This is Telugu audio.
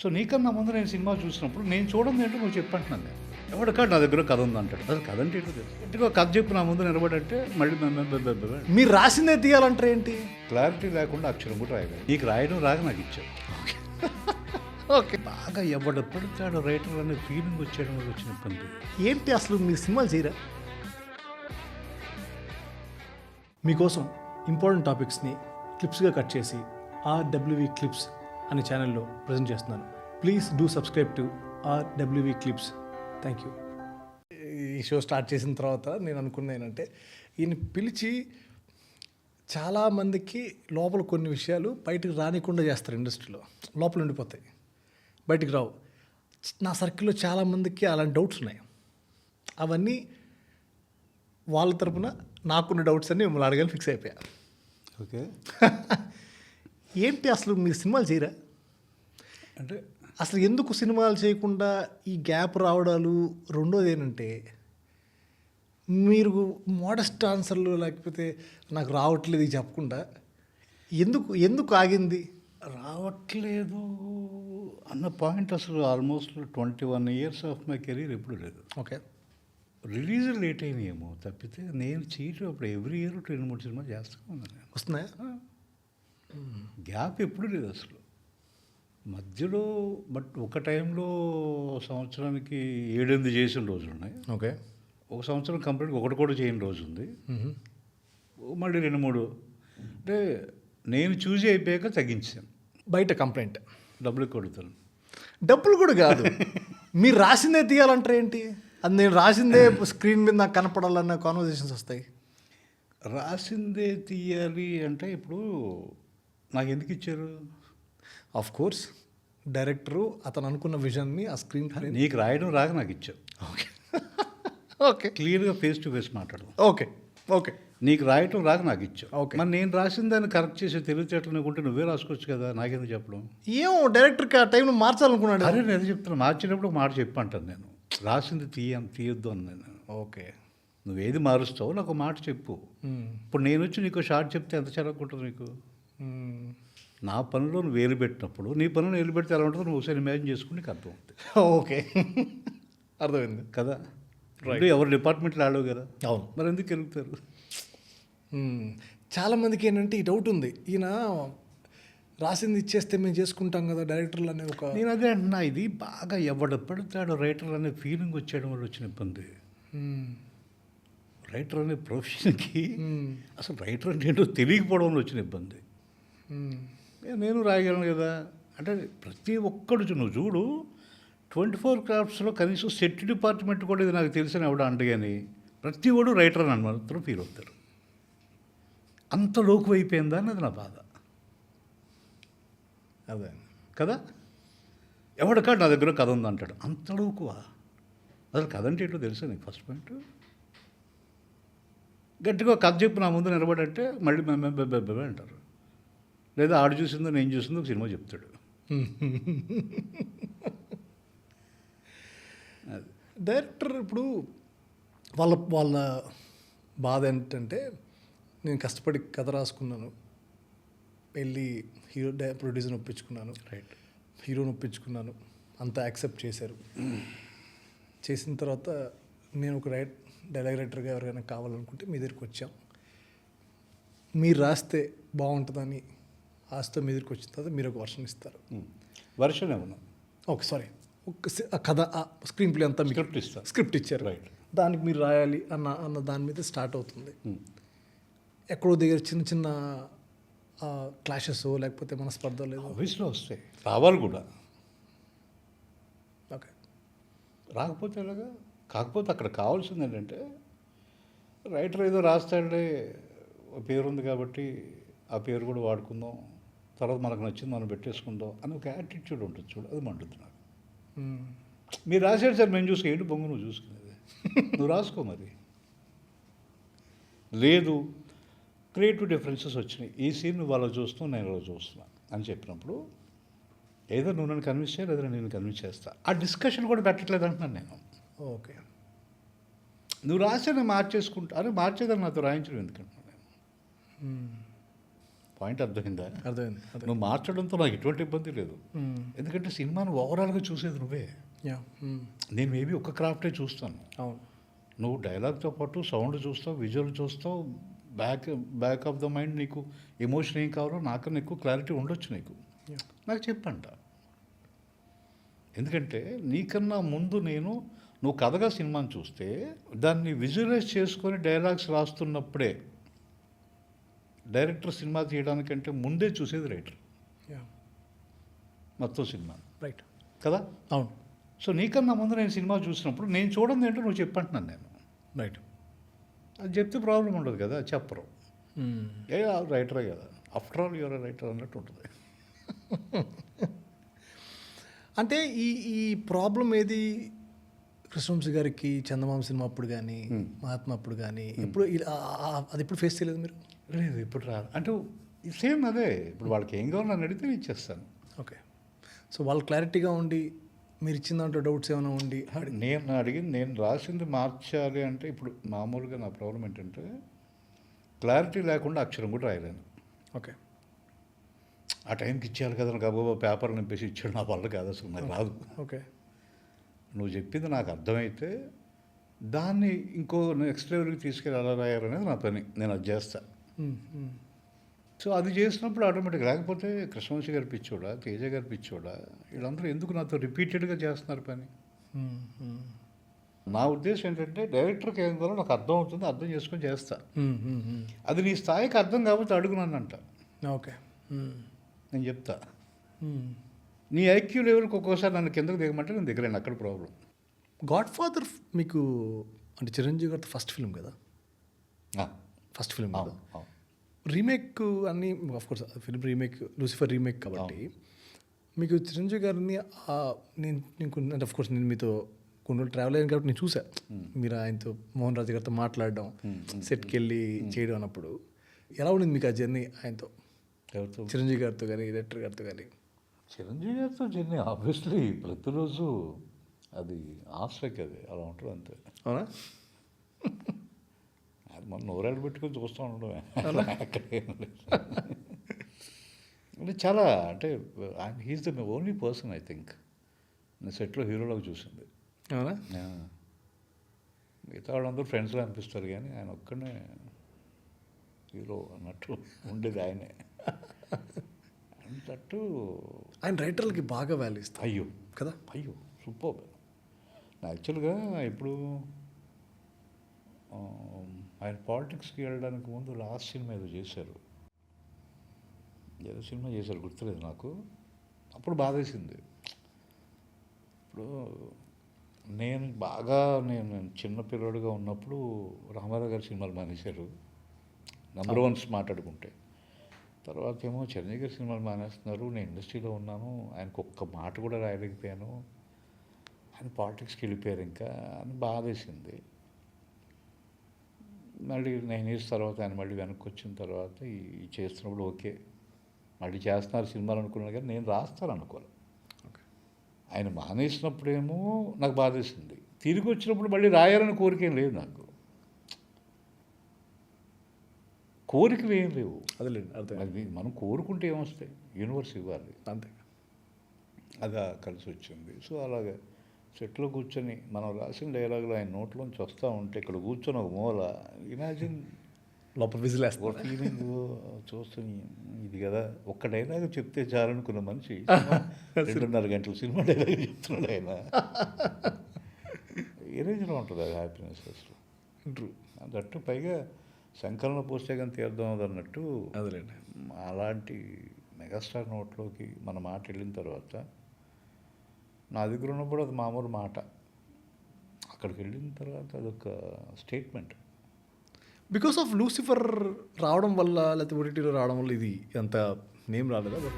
సో నీకన్నా ముందు నేను సినిమా చూసినప్పుడు నేను చూడండి ఏంటో నువ్వు చెప్పంటున్నాను నేను. ఎవడికాడు నా దగ్గర కథ ఉంది అంటాడు. అసలు కథ అంటే ఏంటో తెలుసు. ఇంటికో కథ చెప్పు నా ముందు నిలబడంటే మళ్ళీ మీరు రాసిందే తీయాలంటారు ఏంటి? క్లారిటీ లేకుండా అక్షరం కూడా రాయలేదు. నీకు రాయడం రాక నాకు ఇచ్చావు. ఓకే, బాగా ఎవడెప్పటికాడు రైటర్ అనే ఫీలింగ్ వచ్చేయడం వల్ల వచ్చిన ఇబ్బంది ఏంటి అసలు మీరు సినిమాలు చేయరా? మీకోసం ఇంపార్టెంట్ టాపిక్స్ని క్లిప్స్గా కట్ చేసి ఆర్డబ్ల్యూవి క్లిప్స్ అనే ఛానల్లో ప్రజెంట్ చేస్తున్నాను. Please do subscribe to RWV clips. Thank you. ఈ షో స్టార్ట్ చేసిన తర్వాత నేను అనుకున్నా ఏంటంటే, ఈయన పిలిచి చాలామందికి లోపల కొన్ని విషయాలు బయటకు రానికుండా చేస్తారు. ఇండస్ట్రీలో లోపల ఉండిపోతాయి, బయటికి రావు. నా సర్కిల్లో చాలామందికి అలాంటి డౌట్స్ ఉన్నాయి. అవన్నీ వాళ్ళ తరపున నాకున్న డౌట్స్ అన్నీ మిమ్మల్ని అడగాలి ఫిక్స్ అయిపోయా. ఓకే. ఏంటి అసలు మీరు సినిమాలు చేయరా? అంటే అసలు ఎందుకు సినిమాలు చేయకుండా ఈ గ్యాప్ రావడాలు? రెండోది ఏంటంటే, మీరు మోడస్ట్ ఆన్సర్లు లేకపోతే నాకు రావట్లేదు ఇది చెప్పకుండా ఎందుకు ఆగింది? రావట్లేదు అన్న పాయింట్ అసలు almost 21 years of my career ఎప్పుడు లేదు. ఓకే, రిలీజ్ లేట్ అయినాయేమో తప్పితే నేను చేయటం అప్పుడు ఎవ్రీ ఇయర్ 2-3 సినిమాలు చేస్తూ ఉన్నాను. వస్తున్నాయా? గ్యాప్ ఎప్పుడు లేదు అసలు మధ్యలో. బట్ ఒక టైంలో సంవత్సరానికి 7-8 చేసిన రోజులు ఉన్నాయి. ఓకే, ఒక సంవత్సరం కంప్లీట్గా ఒకటి కూడా చేయని రోజు ఉంది. మళ్ళీ 2-3 అంటే నేను చూసి అయిపోయాక తగ్గించాను. బయట కంప్లైంట్ డబ్బులు కొడుతాను. డబ్బులు కూడా కాదు, మీరు రాసిందే తీయాలంటారు ఏంటి? అది నేను రాసిందే స్క్రీన్ మీద నాకు కనపడాలన్న కాన్వర్జేషన్స్ వస్తాయి. రాసిందే తీయాలి అంటే ఇప్పుడు నాకు ఎందుకు ఇచ్చారు? ఆఫ్ కోర్స్ డైరెక్టరు అతను అనుకున్న విజన్ని ఆ స్క్రీన్ నీకు రాయడం రాక నాకు ఇచ్చావు. ఓకే ఓకే, క్లియర్గా ఫేస్ టు ఫేస్ మాట్లాడదాం. ఓకే ఓకే, నీకు రాయటం రాక నాకు ఇచ్చావు. ఓకే. మరి నేను రాసిన దాన్ని కరెక్ట్ చేసి తెలివితేటలు అనుకుంటే నువ్వే రాసుకోవచ్చు కదా, నాకెందుకు చెప్పడం? ఏమో డైరెక్టర్కి ఆ టైంలో మార్చాలనుకున్నాడు. అరే నేను చెప్తాను, మార్చినప్పుడు ఒక మాట చెప్పంటాను. నేను రాసింది తీయొద్దు అని నేను. ఓకే, నువ్వేది మారుస్తావు నాకు ఒక మాట చెప్పు. ఇప్పుడు నేను వచ్చి నీకు షార్ట్ చెప్తే ఎంత చదవకుంటుంది నీకు? నా పనిలో నువ్వు వేలు పెట్టినప్పుడు నీ పనిలో వేలు పెడితే ఎలా ఉంటుందో నువ్వు ఒకసారి ఇమాజిన్ చేసుకుని నీకు అర్థం అవుతుంది. ఓకే, అర్థమైంది కదా. ఎవరు డిపార్ట్మెంట్లో ఆడవు కదా. అవును, మరి ఎందుకు వెళ్తారు? చాలామందికి ఏంటంటే ఈ డౌట్ ఉంది, ఈయన రాసింది ఇచ్చేస్తే మేము చేసుకుంటాం కదా డైరెక్టర్లు అనే ఒక. నేను అదే అంటున్నా, ఇది బాగా ఎవడెప్పటికాడు రైటర్ అనే ఫీలింగ్ వచ్చేయడం వల్ల వచ్చిన ఇబ్బంది. రైటర్ అనే ప్రొఫెషన్కి అసలు రైటర్ అంటే ఏంటో తెలియకపోవడం వల్ల వచ్చిన ఇబ్బంది. నేను రాయగలను కదా అంటే ప్రతి ఒక్కడు నువ్వు చూడు 24 క్రాఫ్ట్స్లో కనీసం సెట్ డిపార్ట్మెంట్ కూడా ఇది నాకు తెలిసిన ఎవడ అంటే కానీ ప్రతి వాడు రైటర్ అని మాత్రం ఫీల్ అవుతారు. అంత లోకు అయిపోయిందా అన్నది నా బాధ. అదే కదా, ఎవడికాడు నా దగ్గర కథ ఉంది అంటాడు. అంత లోకువా? అసలు కథ అంటే ఏంటో తెలుసా నీకు? ఫస్ట్ పాయింట్, గట్టిగా కథ చెప్పు నా ముందు నిలబడంటే మళ్ళీ అంటారు. లేదా ఆడు చూసిందో నేను చూసిందో ఒక సినిమా చెప్తాడు. డైరెక్టర్ ఇప్పుడు వాళ్ళ బాధ ఏంటంటే, నేను కష్టపడి కథ రాసుకున్నాను, వెళ్ళి ప్రొడ్యూసర్ని ఒప్పించుకున్నాను, రైట్, హీరోని ఒప్పించుకున్నాను, అంతా యాక్సెప్ట్ చేశారు. చేసిన తర్వాత నేను ఒక డైలాగ్ రైటర్గా ఎవరికైనా కావాలనుకుంటే మీ దగ్గరికి వచ్చాం, మీరు రాస్తే బాగుంటుందని ఆశతో మీ దగ్గరికి వచ్చిన తర్వాత మీరు ఒక వర్షన్ ఇస్తారు. వర్షన్ ఏమన్నా? ఓకే, సారీ, కథ స్క్రీన్ ప్లే అంతా స్క్రిప్ట్ ఇస్తారు. స్క్రిప్ట్ ఇచ్చారు, రైట్. దానికి మీరు రాయాలి అన్న దాని మీద స్టార్ట్ అవుతుంది. ఎక్కడో దగ్గర చిన్న చిన్న క్లాషెస్ లేకపోతే మనస్పర్ధ లేదు, ఆఫీస్లో వస్తాయి, రావాలి కూడా. ఓకే, రాకపోతే ఎలాగా? కాకపోతే అక్కడ కావాల్సింది ఏంటంటే రైటర్ ఏదో రాస్తాడే, పేరు ఉంది కాబట్టి ఆ పేరు కూడా వాడుకుందాం, తర్వాత మనకు నచ్చింది మనం పెట్టేసుకుందాం అని ఒక యాటిట్యూడ్ ఉంటుంది చూడు, అది మంటుంది నాకు. మీరు రాసాడు సార్ మేము చూసుకో, ఏంటి బొంగు నువ్వు చూసుకునేది, నువ్వు రాసుకో. మరి లేదు క్రియేటివ్ డిఫరెన్సెస్ వచ్చినాయి, ఈ సీన్ నువ్వు అలా చూస్తున్నావు నేను అలా చూస్తున్నా అని చెప్పినప్పుడు ఏదో నువ్వు నన్ను కన్విన్స్ చేయ, లేదా నేను కన్విన్స్ చేస్తా. ఆ డిస్కషన్ కూడా పెట్టట్లేదు అంటున్నాను నేను. ఓకే, నువ్వు రాసేది మార్చేసుకుంటా, అరే మార్చేదని నాతో రాయించడం ఎందుకంటున్నాను నేను. పాయింట్ అర్థమైందా? అర్థమైంది. నువ్వు మార్చడంతో నాకు ఎటువంటి ఇబ్బంది లేదు, ఎందుకంటే సినిమాను ఓవరాల్గా చూసేది నువ్వే. యా. నేను మేబీ ఒక క్రాఫ్టే చూస్తాను, అవును. నువ్వు డైలాగ్తో పాటు సౌండ్ చూస్తావు, విజువల్ చూస్తావు, బ్యాక్ ఆఫ్ ద మైండ్ నీకు ఎమోషన్ ఏం కావాలో నాకన్నా ఎక్కువ క్లారిటీ ఉండొచ్చు నీకు. నాకు చెప్పంట, ఎందుకంటే నీకన్నా ముందు నువ్వు కథగా సినిమాని చూస్తే దాన్ని విజువలైజ్ చేసుకొని డైలాగ్స్ రాస్తున్నప్పుడే డైరెక్టర్ సినిమా తీయడానికంటే ముందే చూసేది రైటర్ మొత్తం సినిమా, రైట్ కదా? అవును. సో నీకన్నా ముందు నేను సినిమా చూసినప్పుడు నేను చూడండి ఏంటో నువ్వు చెప్పంటున్నాను నేను. రైట్. అది చెప్తే ప్రాబ్లం ఉండదు కదా, చెప్పరు. ఏ రైటరే కదా, ఆఫ్టర్ ఆల్ యువర్ రైటర్ అన్నట్టు ఉంటుంది. అంటే ఈ ప్రాబ్లం ఏది కృష్ణవంశీ గారికి చందమామ సినిమా అప్పుడు కానీ మహాత్మా అప్పుడు కానీ ఎప్పుడు అది ఎప్పుడు ఫేస్ చేయలేదు మీరు? లేదు, ఇప్పుడు రాదు. అంటే సేమ్ అదే, ఇప్పుడు వాళ్ళకి ఏం కావాలో నన్ను అడిగితే ఇచ్చేస్తాను. ఓకే. సో వాళ్ళు క్లారిటీగా ఉండి మీరు ఇచ్చిన దాంట్లో డౌట్స్ ఏమైనా ఉండి నేను రాసింది మార్చాలి అంటే, ఇప్పుడు మామూలుగా నా ప్రాబ్లం ఏంటంటే క్లారిటీ లేకుండా అక్షరం కూడా రాయలేను. ఓకే. ఆ టైంకి ఇచ్చేయాలి కదా, గబగబా పేపర్లు నింపేసి ఇచ్చాడు, నా వల్ల కాదు, అసలు నాకు రాదు. ఓకే. నువ్వు చెప్పింది నాకు అర్థమైతే దాన్ని ఇంకో నెక్స్ట్ లెవెల్కి తీసుకెళ్ళి అలా రాయాలనేది నా పని, నేను అది చేస్తాను. సో అది చేసినప్పుడు ఆటోమేటిక్, లేకపోతే కృష్ణవంశీ గారి పిచ్చోడా, తేజ గారి పిచ్చోడా, వీళ్ళందరూ ఎందుకు నాతో రిపీటెడ్గా చేస్తున్నారు పని? నా ఉద్దేశం ఏంటంటే డైరెక్టర్కి ఏం కావాలో నాకు అర్థం అవుతుంది, అర్థం చేసుకొని చేస్తా. అది నీ స్థాయికి అర్థం కాకపోతే అడుగు నన్ను అంట. ఓకే. నేను చెప్తా. నీ ఐక్యూ లెవెల్కి ఒక్కోసారి నన్ను కిందకు దిగమంటే నేను దిగలేను, అక్కడ ప్రాబ్లం. గాడ్ ఫాదర్ మీకు అంటే చిరంజీవి గారితో ఫస్ట్ ఫిల్మ్ కదా? ఫస్ట్ ఫిల్మ్ కదా. రీమేక్ అన్నీ of course film remake, Lucifer remake కాబట్టి మీకు చిరంజీవి గారిని అంటే ఆఫ్కోర్స్ నేను మీతో కొన్ని రోజులు ట్రావెల్ అయ్యాను కాబట్టి నేను చూసా మీరు ఆయనతో మోహన్ రాజు గారితో మాట్లాడడం, సెట్కి వెళ్ళి చేయడం అన్నప్పుడు ఎలా ఉండింది మీకు ఆ జర్నీ ఆయనతో, చిరంజీవి గారితో కానీ డైరెక్టర్ గారితో కానీ? చిరంజీవి గారితో జర్నీ ఆబ్వియస్లీ ప్రతిరోజు అది ఆస్ట్రక్, అది అలా ఉంటుంది అంతే. అవునా? అది మనం నోరాడు పెట్టుకొని చూస్తూ ఉండడమే. అంటే చాలా, అంటే he is the only person I think నేను సెట్లో హీరోలాగా చూసింది. అవునా? మిగతా వాళ్ళందరూ ఫ్రెండ్స్లో అనిపిస్తారు కానీ ఆయన ఒక్కడే హీరో అన్నట్టు ఉండేది ఆయనే. అంతట్టు ఆయన రైటర్లకి బాగా వాల్యూ ఇస్తారు. అయ్యో కదా, అయ్యో సూపర్. యాక్చువల్గా ఇప్పుడు ఆయన పాలిటిక్స్కి వెళ్ళడానికి ముందు లాస్ట్ సినిమా ఏదో చేశారు, గుర్తులేదు నాకు. అప్పుడు బాధేసింది. ఇప్పుడు నేను చిన్న పిల్లడుగా ఉన్నప్పుడు రామారావు గారి సినిమాలు మానేశారు, నెంబర్ వన్స్ మాట్లాడుకుంటే. తర్వాత ఏమో చిరంజీవి గారి సినిమాలు మానేస్తున్నారు, నేను ఇండస్ట్రీలో ఉన్నాను, ఆయనకు ఒక్క మాట కూడా రాయలేకపోయాను, ఆయన పాలిటిక్స్కి వెళ్ళిపోయారు ఇంకా అని బాధేసింది. మళ్ళీ 9 years తర్వాత ఆయన మళ్ళీ వెనక్కి వచ్చిన తర్వాత ఈ చేస్తున్నప్పుడు ఓకే మళ్ళీ చేస్తున్నారు సినిమాలు అనుకున్నాను, కానీ నేను రాస్తాను అనుకోవాలి. ఆయన మానేసినప్పుడేమో నాకు బాధేసింది, తిరిగి వచ్చినప్పుడు మళ్ళీ రాయాలని కోరిక ఏం లేదు నాకు, కోరికలు ఏం లేవు. అది మనం కోరుకుంటే ఏమొస్తాయి, యూనివర్స్ ఇవ్వాలి అంతే. అదా కలిసి వచ్చింది. సో అలాగే సెట్లో కూర్చొని మనం రాసిన డైలాగులు ఆయన నోట్లోంచి వస్తూ ఉంటే ఇక్కడ కూర్చొని ఒక మూల ఇమాజిన్ లోపల విజిలేస్తా ఒక ఫీలింగ్ చూస్తుంది. ఇది కదా ఒక్క డైలాగ్ చెప్తే చాలనుకున్న మనిషి 2.5 గంటల సినిమా డైలాగ్ చెప్తున్నాడు ఆయన. ఏ రేంజ్లో ఉంటుంది అది హ్యాపీనెస్ అసలు. దట్టు పైగా సంకలన పుస్తకం తీర్థం అదన్నట్టు అదేలేండి. అలాంటి మెగాస్టార్ నోట్లోకి మన మాట వెళ్ళిన తర్వాత నా దగ్గర ఉన్నప్పుడు అది మామూలు మాట, అక్కడికి వెళ్ళిన తర్వాత అదొక స్టేట్మెంట్. బికాస్ ఆఫ్ లూసిఫర్ రావడం వల్ల లేకపోతే ఓటీటీలో రావడం వల్ల ఇది అంత నేమ్ రాలేదా?